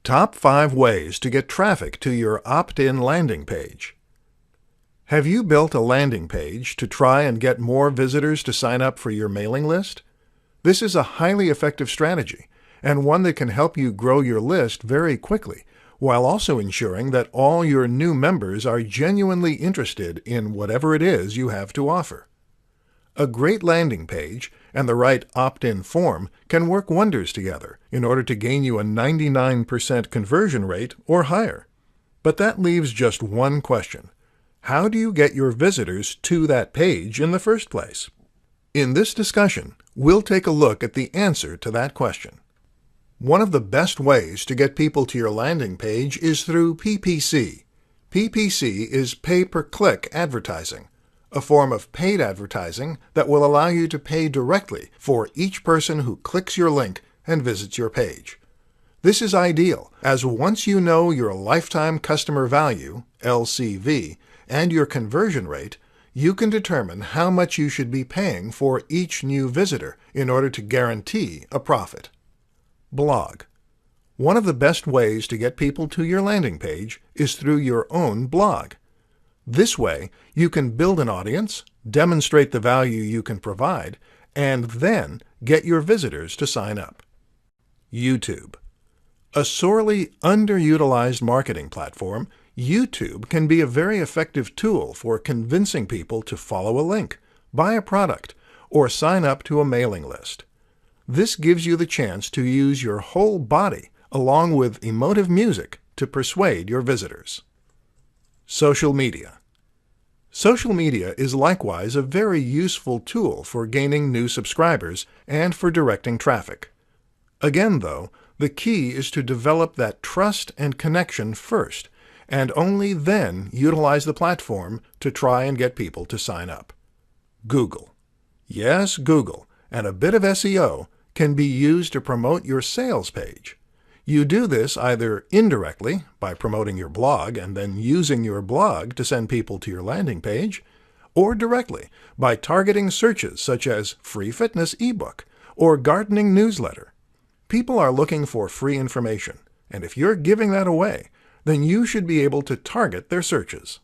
Top 5 ways to get traffic to your opt-in landing page. Have you built a landing page to try and get more visitors to sign up for your mailing list? This is a highly effective strategy and one that can help you grow your list very quickly, while also ensuring that all your new members are genuinely interested in whatever it is you have to offer. A great landing page and the right opt-in form can work wonders together in order to gain you a 99% conversion rate or higher. But that leaves just one question. How do you get your visitors to that page in the first place? In this discussion, we'll take a look at the answer to that question. One of the best ways to get people to your landing page is through PPC. PPC is pay-per-click advertising, a form of paid advertising that will allow you to pay directly for each person who clicks your link and visits your page. This is ideal, as once you know your lifetime customer value, LCV, and your conversion rate, you can determine how much you should be paying for each new visitor in order to guarantee a profit. Blog. One of the best ways to get people to your landing page is through your own blog. This way, you can build an audience, demonstrate the value you can provide, and then get your visitors to sign up. YouTube. A sorely underutilized marketing platform, YouTube can be a very effective tool for convincing people to follow a link, buy a product, or sign up to a mailing list. This gives you the chance to use your whole body along with emotive music to persuade your visitors. Social media. Social media is likewise a very useful tool for gaining new subscribers and for directing traffic. Again, though, the key is to develop that trust and connection first, and only then utilize the platform to try and get people to sign up. Google. Yes, Google, and a bit of SEO can be used to promote your sales page. You do this either indirectly, by promoting your blog and then using your blog to send people to your landing page, or directly, by targeting searches such as free fitness ebook or gardening newsletter. People are looking for free information, and if you're giving that away, then you should be able to target their searches.